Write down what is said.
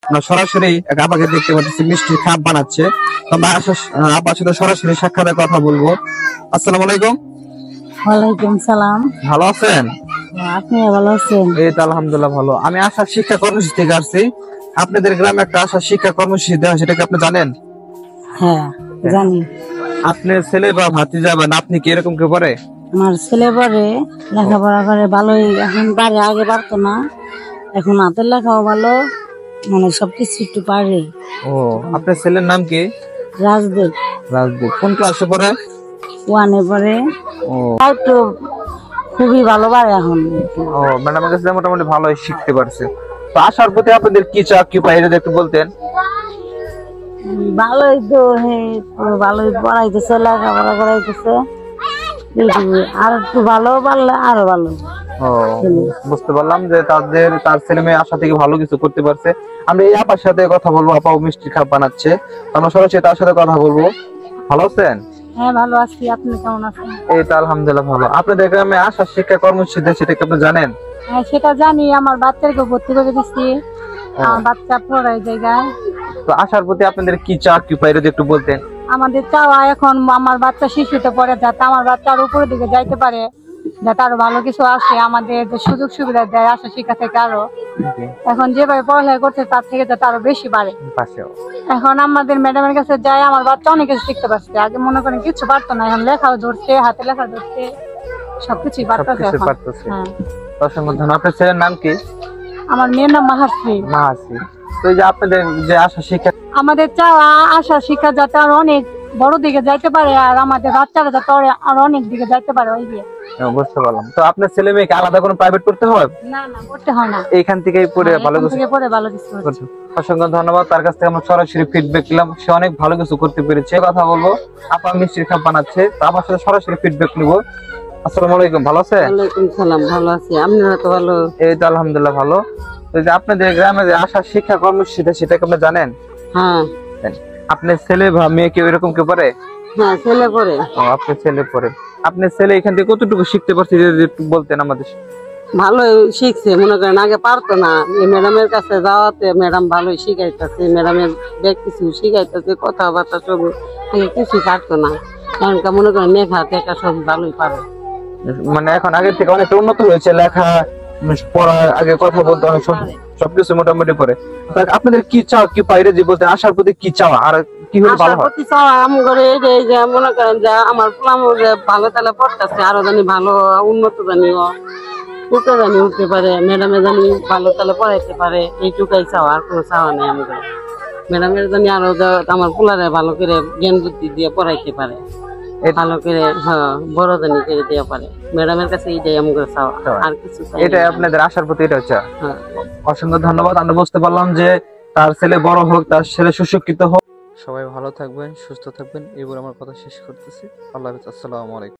আমরা সরাসরি এক আপাকে দেখতে পাচ্ছি মিষ্টি খাপ বানাচ্ছে। আমরা আপার সাথে সরাসরি সাক্ষাতে কথা বলবো। আসসালামু আলাইকুম। ওয়ালাইকুম সালাম। ভালো আছেন? আপনি ভালো আছেন? এই তো আলহামদুলিল্লাহ ভালো। আমি আশা শিক্ষা কর্মসূচি থেকে আসছি। আপনাদের গ্রামে একটা আশা শিক্ষা কর্মসূচি দেওয়া, সেটা কি আপনি জানেন? হ্যাঁ জানি। আপনার ছেলে বা ভাতিজা বা নাতনি কি এরকম কেউ পড়ে? আমার ছেলে পরে লেখাপড়া করে ভালোই, এখন পারে, আগে পারতো না, এখন হাতের লেখাও ভালো, মানে সবকিছু একটু পারে। ও, আপনার ছেলের নাম কি? রাজদেব। রাজদীপ। কোন ক্লাসে পড়ে? ওয়ানে পরে। ও, একটু খুবই ভালো পারে এখন। ও ম্যাডামের কাছে মোটামুটি ভালোই শিখতে পারছে। তো আসার প্রতি আপনাদের কি চাপ কি পাই যদি একটু বলতেন। ভালোই তো, ভালোই পড়াইতেছে, লেখাপড়া করাইতেছে, আর একটু ভালো পারলে আরো ভালো। ও, বুঝতে পারলাম যে তার ছেলে মেয়ে আশা থেকে ভালো কিছু করতে পারছে। আমরা এই আপার সাথে কথা বলবো। আপা মিষ্টি খাপ বানাচ্ছে, আমরা সরাসরি তার সাথে কথা বলবো। ভালো আছেন? হ্যাঁ ভালো আছি। আপনি কেমন আছেন? এই তো আলহামদুলিল্লাহ ভালো। আপনাদের গ্রামে আশা শিক্ষা কর্মসূচি সেটা কি আপনি জানেন? হ্যাঁ সেটা জানি। আমার বাচ্চাকে ভর্তি করে দিচ্ছি, আমার বাচ্চা পড়ায় জায়গায়। তো আসার প্রতি আপনাদের কি চাপ কি পাই যদি একটু বলতেন। আমাদের চাওয়া এখন আমার বাচ্চা শিশুতে পড়ে, যাতে আমার বাচ্চা আরো উপরের দিকে যাইতে পারে, যাতে আরো ভালো কিছু আসে, আমাদের যে সুযোগ সুবিধা দেয় আশা শিক্ষা থেকে আরো। এখন যেভাবে পড়ালেখা করছে তার থেকে যাতে আরো বেশি বাড়ে। এখন আমাদের ম্যাডামের কাছে যাই, আমার বাচ্চা অনেক কিছু শিখতে পারছে। আগে মনে করেন কিছু পারতো না, এখন লেখাও ধরছে, হাতে লেখা ধরছে, সবকিছুই পারতেছে এখন। হ্যাঁ, অসংখ্য ধন্যবাদ। আপনার ছেলের নাম কি? আমার মেয়ের নাম মাহাশ্রী। মাহাশ্রী। তো এই যে আপনাদের যে আশা শিক্ষা, আমাদের চাওয়া আশা শিক্ষা যাতে আরো অনেক বড় দিকে যাইতে পারে, আর আমাদের বাচ্চারা যাতে আরো অনেক দিকে যাইতে পারে। ওই দিয়ে বুঝতে পারলাম। তো আপনার ছেলে মেয়েকে আলাদা কোনো প্রাইভেট করতে হয়? না না, করতে হয় না, এইখান থেকেই পড়ে ভালো কিছু। অসংখ্য ধন্যবাদ। তার কাছ থেকে আমরা সরাসরি ফিডব্যাক নিলাম, সে অনেক ভালো কিছু করতে পেরেছে। কথা বলবো, আপা মিষ্টির খাপ বানাচ্ছে, তো আমার সাথে সরাসরি ফিডব্যাক নিবো। আসসালামু আলাইকুম, ভালো আছে? ওয়ালাইকুম সালাম। ভালো আছি, আপনারা তো ভালো? এই তো আলহামদুলিল্লাহ ভালো। তো যে আপনাদের গ্রামে যে আশা শিক্ষা কর্মসূচি সেটা কি আপনি জানেন? হ্যাঁ। আপনার ছেলে বা মেয়ে কেউ এরকম কেউ পড়ে? হ্যাঁ, ছেলে পড়ে। ও, আপনার ছেলে পড়ে। আপনার ছেলে এখান থেকে কতটুকু শিখতে পারছে যদি একটু বলতেন আমাদের। ভালোই শিখছে, মনে করেন আগে পারতো না, এই ম্যাডামের কাছে যাওয়াতে ম্যাডাম ভালোই শিখাইতেছে, ম্যাডামের বেশ কিছু শিখাইতেছে, কথাবার্তা সব। আগে কিছু পারতো না, এখনকার মনে করেন লেখা টেখা সব ভালোই পারে। মানে এখন আগের থেকে অনেকটা উন্নত হয়েছে, লেখা পড়া, আগে কথা বলতে অনেক সবকিছু মোটামুটি পড়ে। আপনাদের কি চাও কি পাইরে যে বলতে আশার প্রতি কি চাওয়া আর কি হলে ভালো হয়? মনে করেন যে আমার পোলাম ভালো তাহলে পড়তেছে, আরো জানি ভালো উন্নত জানি উঠতে জানি উঠতে পারে, ম্যাডামে জানি ভালো তাহলে পড়াইতে পারে, এইটুকাই চাওয়া, আর কোনো চাওয়া নেই আমাদের। ম্যাডামের জানি আরো আমার পোলারে ভালো করে জ্ঞান বুদ্ধি দিয়ে পড়াইতে পারে, ভালো করে বড় জানি করে দেওয়া পারে। ম্যাডামের কাছে এইটাই আমাদের চাওয়া, আর কিছু এটাই আপনাদের আশার প্রতি এটা হচ্ছে। অসংখ্য ধন্যবাদ। আমরা বুঝতে পারলাম যে তার ছেলে বড় হোক, তার ছেলে সুশিক্ষিত হোক। সবাই ভালো থাকবেন, সুস্থ থাকবেন, এবার আমার কথা শেষ করতেছি। আল্লাহ হাফেজ। আসসালামু আলাইকুম।